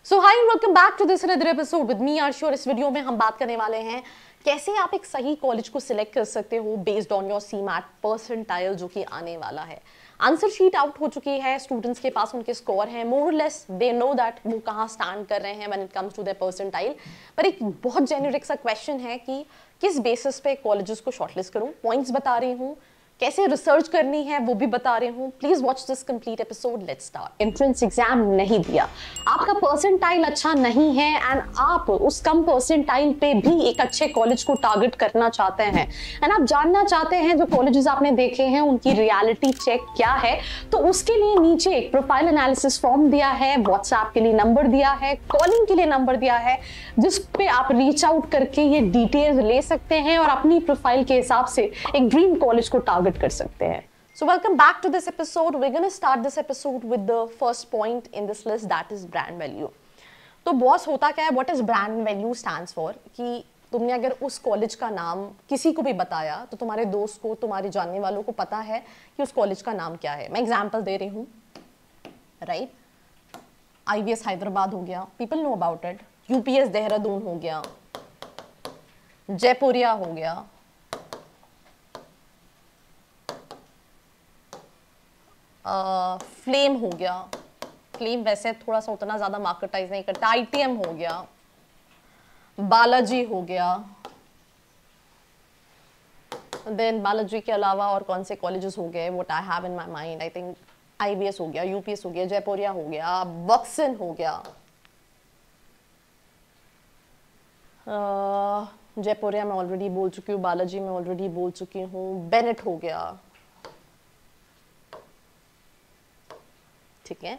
So hi and welcome back to this another episode with me Aarshu. और इस video में हम बात करने वाले हैं कैसे आप एक सही कॉलेज को सिलेक्ट कर सकते हो based on your CMAT percentile जो कि आने वाला है। आंसर शीट आउट हो चुकी है, स्टूडेंट्स के पास उनके स्कोर हैं, more less they know that वो कहाँ स्टैंड कर रहे हैं when it comes to their percentile. पर एक बहुत जेनेरिक सा क्वेश्चन है कि किस बेसिस पे कॉलेजेस को शॉर्टलिस्ट करूं। पॉइंट्स बता रही हूँ, कैसे रिसर्च करनी है वो भी बता रही हूँ। Please watch this complete episode. Let's start. Entrance exam नहीं दिया, आपका परसेंटाइल अच्छा नहीं है एंड आप उस कम परसेंटाइल पे भी एक अच्छे कॉलेज को टारगेट करना चाहते हैं एंड आप जानना चाहते हैं जो कॉलेजेस आपने देखे हैं उनकी रियलिटी चेक क्या है, तो उसके लिए नीचे एक प्रोफाइल एनालिसिस फॉर्म दिया है, व्हाट्सएप के लिए नंबर दिया है, कॉलिंग के लिए नंबर दिया है, जिस पे आप रीच आउट करके ये डिटेल्स ले सकते हैं और अपनी प्रोफाइल के हिसाब से एक ड्रीम कॉलेज को टारगेट कर सकते हैं। So welcome back to this episode. We're going to start this episode with the first point in this list, that is brand value. तो बॉस होता क्या है, what is brand value stands for, कि तुमने अगर उस कॉलेज का नाम किसी को भी बताया तो तुम्हारे दोस्त को, तुम्हारे जानने वालों को पता है कि उस कॉलेज का नाम क्या है। मैं एग्जांपल दे रही हूँ, राइट। IVS हैदराबाद हो गया, people know about it. UPS Dehradun हो गया, जयपुरिया हो गया, फ्लेम हो गया। फ्लेम वैसे थोड़ा सा उतना ज्यादा मार्केटाइज नहीं करता। ITM हो गया, बालाजी हो गया। देन बालाजी के अलावा और कौन से कॉलेजेस हो गए, what I have in my mind, I think IVS हो गया, UPS हो गया, जयपुरिया हो गया, बक्सन हो गया। जयपुरिया में ऑलरेडी बोल चुकी हूँ, बालाजी में ऑलरेडी बोल चुकी हूँ, बेनेट हो गया, ठीक है,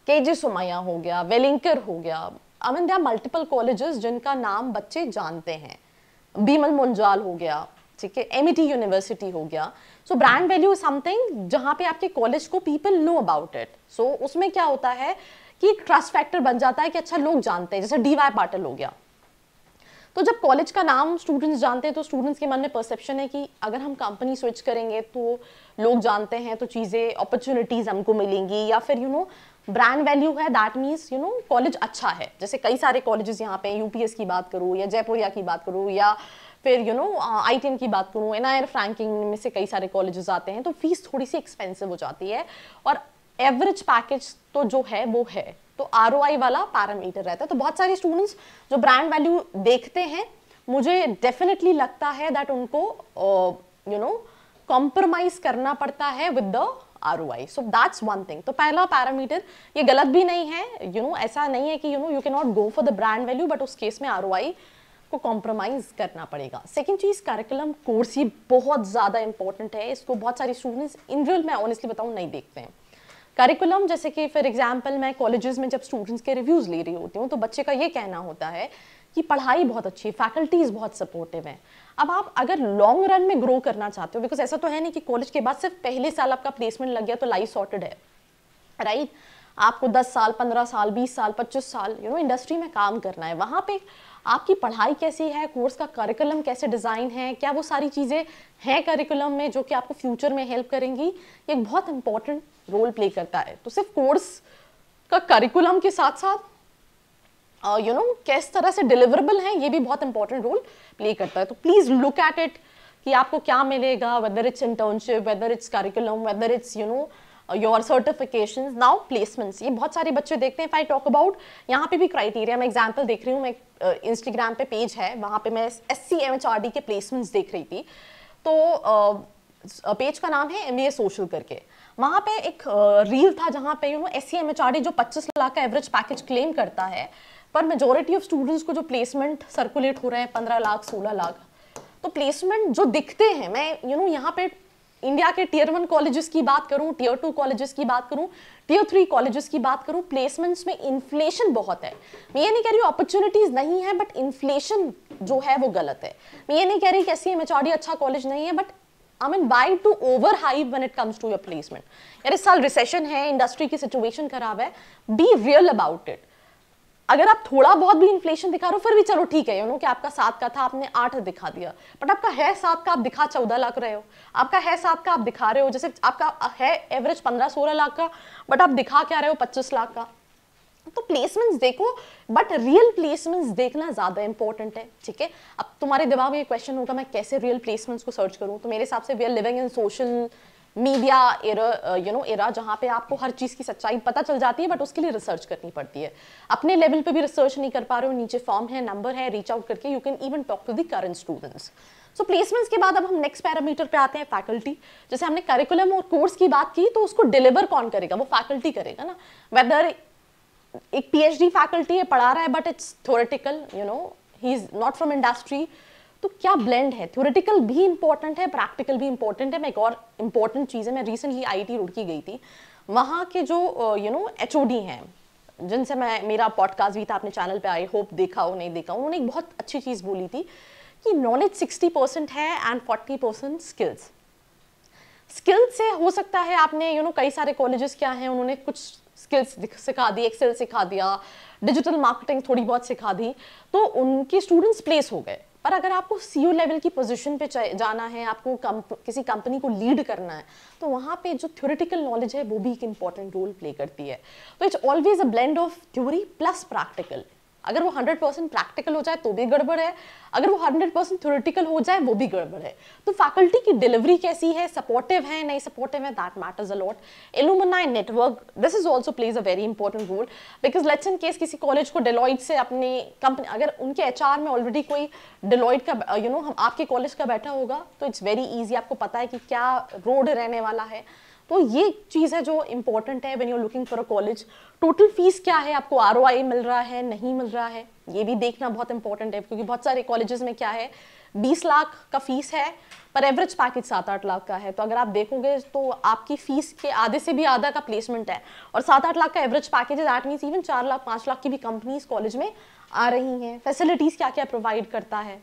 KG सुमैया हो गया, वेलिंकर हो गया। I mean there are multiple colleges जिनका नाम बच्चे जानते हैं। बीमल मुंजाल हो गया, ठीक है, MET यूनिवर्सिटी हो गया। सो ब्रांड वैल्यू समथिंग जहां पे आपके कॉलेज को पीपल नो अबाउट इट। सो उसमें क्या होता है कि एक ट्रस्ट फैक्टर बन जाता है कि अच्छा लोग जानते हैं, जैसे DY पाटिल हो गया। तो जब कॉलेज का नाम स्टूडेंट्स जानते हैं तो स्टूडेंट्स के मन में परसेप्शन है कि अगर हम कंपनी स्विच करेंगे तो लोग जानते हैं तो चीज़ें, अपॉर्चुनिटीज हमको मिलेंगी, या फिर ब्रांड वैल्यू है, दैट मीन्स कॉलेज अच्छा है। जैसे कई सारे कॉलेजेस यहाँ पे, UPS की बात करूँ या जयपुरिया की बात करूँ या फिर ITM की बात करूँ, NIR फ्रैंकिंग में से कई सारे कॉलेजेस आते हैं, तो फीस थोड़ी सी एक्सपेंसिव हो जाती है और एवरेज पैकेज तो जो है वो है, तो ROI वाला पैरामीटर रहता है। तो बहुत सारे स्टूडेंट्स जो ब्रांड वैल्यू देखते हैं, मुझे डेफिनेटली लगता है दैट उनको कॉम्प्रोमाइज करना पड़ता है with the ROI। So that's one thing. तो पहला पैरामीटर, ये गलत भी नहीं है, ऐसा नहीं है कि you can not go for the brand value, but उस केस में ROI को कॉम्प्रोमाइज करना पड़ेगा। सेकेंड चीज, करिकुलम कोर्स, ये बहुत ज्यादा इंपॉर्टेंट है। इसको बहुत सारे स्टूडेंट्स इन रियल में ऑनेस्टली बताऊं नहीं देखते हैं। करिकुलम जैसे कि फॉर एग्जांपल मैं कॉलेजेस में जब स्टूडेंट्स के रिव्यूज ले रही होती हूँ तो बच्चे का ये कहना होता है कि पढ़ाई बहुत अच्छी है, फैकल्टीज बहुत सपोर्टिव है। अब आप अगर लॉन्ग रन में ग्रो करना चाहते हो, बिकॉज ऐसा तो है नहीं कि कॉलेज के बाद सिर्फ पहले साल आपका प्लेसमेंट लग गया तो लाइफ सॉर्टेड है, राइट। आपको 10 साल, 15 साल, 20 साल, 25 साल इंडस्ट्री में काम करना है। वहाँ पे आपकी पढ़ाई कैसी है, कोर्स का करिकुलम कैसे डिज़ाइन है, क्या वो सारी चीज़ें हैं करिकुलम में जो कि आपको फ्यूचर में हेल्प करेंगी, ये एक बहुत इंपॉर्टेंट रोल प्ले करता है। तो सिर्फ कोर्स का करिकुलम के साथ साथ किस तरह से डिलीवरेबल है, ये भी बहुत इंपॉर्टेंट रोल प्ले करता है। तो प्लीज लुक एट इट कि आपको क्या मिलेगा, whether it's internship, whether it's curriculum, whether it's your certifications. Now placements, ये बहुत सारे बच्चे देखते हैं। इफ आई टॉक अबाउट, यहाँ पे भी क्राइटेरिया, मैं एग्जांपल देख रही हूँ, मैं इंस्टाग्राम पे पेज है, वहाँ पे मैं SC MHRD के प्लेसमेंट्स देख रही थी। तो पेज का नाम है MBA सोशल करके। वहाँ पे एक रील था जहाँ पे SC MHRD जो 25 लाख का एवरेज पैकेज क्लेम करता है, पर मेजोरिटी ऑफ स्टूडेंट्स को जो प्लेसमेंट सर्कुलेट हो रहे हैं 15 लाख, 16 लाख। तो प्लेसमेंट जो दिखते हैं, मैं यहाँ पे इंडिया के Tier 1 कॉलेजेस की बात करूं, Tier 2 कॉलेजेस की बात करूं, Tier 3 कॉलेजेस की बात करूं, प्लेसमेंट्स में इन्फ्लेशन बहुत है। मैं ये नहीं कह रही हूँ अपॉर्चुनिटीज नहीं है, बट इन्फ्लेशन जो है वो गलत है। मैं ये नहीं कह रही कि SC MHRD अच्छा कॉलेज नहीं है, but I mean why to overhype when it comes to your placement। यार इस साल रिसेशन है, इंडस्ट्री की सिचुएशन खराब है, बी रियल अबाउट इट। अगर आप थोड़ा बहुत भी इन्फ्लेशन दिखा रहे हो फिर भी चलो ठीक है, कि आपका 7 का था, आपने 8 दिखा दिया, बट आपका है 7 का, आप दिखा 14 लाख रहे हो। आपका है 7 का, आप दिखा रहे हो, जैसे आपका है एवरेज 15-16 लाख का, बट आप दिखा क्या रहे हो 25 लाख का। तो प्लेसमेंट्स देखो, बट रियल प्लेसमेंट्स देखना ज़्यादा इंपॉर्टेंट है, ठीक है। अब तुम्हारे दिमाग में ये क्वेश्चन होगा मैं कैसे रियल प्लेसमेंट्स को सर्च करूँ, तो मेरे हिसाब से we are living in social media era जहाँ पे आपको हर चीज़ की सच्चाई पता चल जाती है, बट उसके लिए रिसर्च करनी पड़ती है। अपने लेवल पे भी रिसर्च नहीं कर पा रहे हो, नीचे फॉर्म है, नंबर है, रीच आउट करके you can even talk to the current students. So placements के बाद अब हम नेक्स्ट पैरामीटर पे आते हैं, फैकल्टी। जैसे हमने करिकुलम और कोर्स की बात की, तो उसको डिलीवर कौन करेगा, वो फैकल्टी करेगा ना। वेदर एक पीएचडी फैकल्टी है, पढ़ा रहा है, but it's theoretical, he is not from industry, तो क्या ब्लेंड है, थ्योरेटिकल भी इंपॉर्टेंट है, प्रैक्टिकल भी इंपॉर्टेंट है। मैं एक और इंपॉर्टेंट चीज़ है, मैं रिसेंटली आईआईटी रुड़की गई थी, वहाँ के जो एचओडी हैं जिनसे मेरा पॉडकास्ट भी था अपने चैनल पे, आई होप देखा हो, नहीं देखा हो, उन्होंने एक बहुत अच्छी चीज़ बोली थी कि नॉलेज 60% है एंड 40% स्किल्स। स्किल्स से हो सकता है आपने कई सारे कॉलेजेस क्या हैं, उन्होंने कुछ स्किल्स सिखा दी, एक्सेल सिखा दिया, डिजिटल मार्केटिंग थोड़ी बहुत सिखा दी, तो उनके स्टूडेंट्स प्लेस हो गए। पर अगर आपको सीईओ लेवल की पोजीशन पे जाना है, आपको किसी कंपनी को लीड करना है, तो वहाँ पे जो थ्योरेटिकल नॉलेज है वो भी एक इंपॉर्टेंट रोल प्ले करती है। तो it's always a blend of theory plus practical. अगर वो 100% प्रैक्टिकल हो जाए तो भी गड़बड़ है, अगर वो 100% थ्योरेटिकल हो जाए वो भी गड़बड़ है। तो फैकल्टी की डिलीवरी कैसी है, सपोर्टिव है, नहीं सपोर्टिव है, that matters a lot. Alumni network, this is also plays a very important role, because let's in case किसी कॉलेज को डेलॉइट से अपनी कंपनी, अगर उनके एचआर में ऑलरेडी कोई डेलॉइट का हम आपके कॉलेज का बैठा होगा, तो इट्स वेरी ईजी, आपको पता है कि क्या रोड रहने वाला है। तो ये चीज़ है जो इंपॉर्टेंट है when you are looking for a college. Total fees क्या है, आपको आरओआई मिल रहा है, नहीं मिल रहा है, ये भी देखना बहुत इंपॉर्टेंट है, क्योंकि बहुत सारे कॉलेजेस में क्या है 20 लाख का फीस है, पर एवरेज पैकेज 7-8 लाख का है। तो अगर आप देखोगे तो आपकी फीस के आधे से भी आधा का प्लेसमेंट है, और 7-8 लाख का एवरेज पैकेज है, that means even 4 lakh 5 lakh की भी कंपनीज कॉलेज में आ रही हैं। फैसिलिटीज़ क्या क्या प्रोवाइड करता है,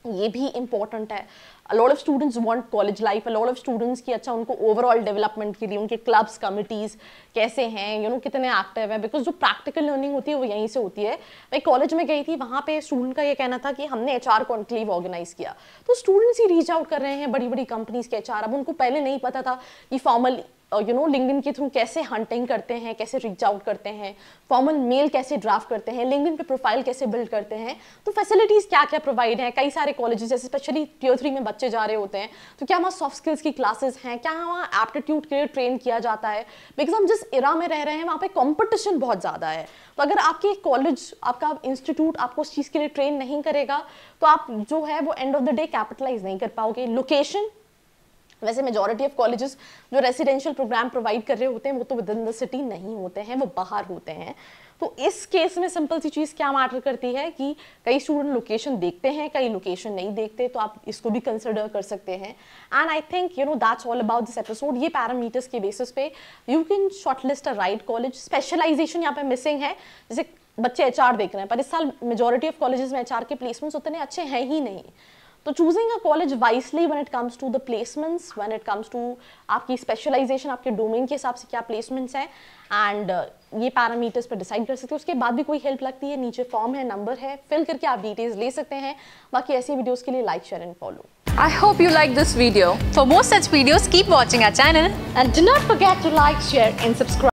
ये भी इंपॉर्टेंट है। A lot of students want college life, a lot of students की अच्छा उनको ओवरऑल डेवलपमेंट के लिए उनके क्लब्स कमिटीज़ कैसे हैं, कितने एक्टिव है, बिकॉज जो प्रैक्टिकल लर्निंग होती है वो यहीं से होती है। मैं कॉलेज में गई थी, वहाँ पे स्टूडेंट का ये कहना था कि हमने एचआर कॉन्क्लेव ऑर्गेनाइज किया, तो स्टूडेंट्स ही रीच आउट कर रहे हैं बड़ी बड़ी कंपनीज के एचआर। अब उनको पहले नहीं पता था कि फॉर्मल लिंक्डइन के थ्रू कैसे हंटिंग करते हैं, कैसे रीच आउट करते हैं, फॉर्मल मेल कैसे ड्राफ्ट करते हैं, लिंक्डइन पे प्रोफाइल कैसे बिल्ड करते हैं, तो फैसिलिटीज़ क्या क्या प्रोवाइड हैं। कई सारे कॉलेजेस जैसे स्पेशली टियर 3 में बच्चे जा रहे होते हैं, तो क्या वहाँ सॉफ्ट स्किल्स की क्लासेस हैं, क्या वहाँ एप्टीट्यूड के लिए ट्रेन किया जाता है, बिकॉज हम जिस इरा में रह रहे हैं वहाँ पे कॉम्पिटिशन बहुत ज़्यादा है। तो अगर आपके कॉलेज, आपका इंस्टीट्यूट आपको उस चीज़ के लिए ट्रेन नहीं करेगा, तो आप जो है वो end of the day capitalize नहीं कर पाओगे। लोकेशन, वैसे मेजॉरिटी ऑफ कॉलेजेस जो रेसिडेंशियल प्रोग्राम प्रोवाइड कर रहे होते हैं वो तो विद इन द सिटी नहीं होते हैं, वो बाहर होते हैं। तो इस केस में सिंपल सी चीज़ क्या मैटर करती है कि कई स्टूडेंट लोकेशन देखते हैं, कई लोकेशन नहीं देखते, तो आप इसको भी कंसिडर कर सकते हैं। And I think that's all about this episode. ये पैरामीटर्स के बेसिस पे you can shortlist a right college. Specialization यहाँ पे मिसिंग है, जैसे बच्चे एचआर देख रहे हैं, पर इस साल मेजॉरिटी ऑफ कॉलेजेस में एचआर के प्लेसमेंट्स उतने अच्छे हैं ही नहीं। तो choosing a college wisely when it comes to the placements, when it comes to आपकी स्पेशलाइजेशन, आपके डोमेन के हिसाब से क्या प्लेसमेंट्स हैं, एंड ये पैरामीटर्स पर डिसाइड कर सकते हो। उसके बाद भी कोई हेल्प लगती है, नीचे फॉर्म है, नंबर है, फिल करके आप डिटेल्स ले सकते हैं। बाकी ऐसी वीडियोस के लिए like, share and follow. I hope you like this video. For more such videos, keep watching our channel. And do not forget to like, share and subscribe.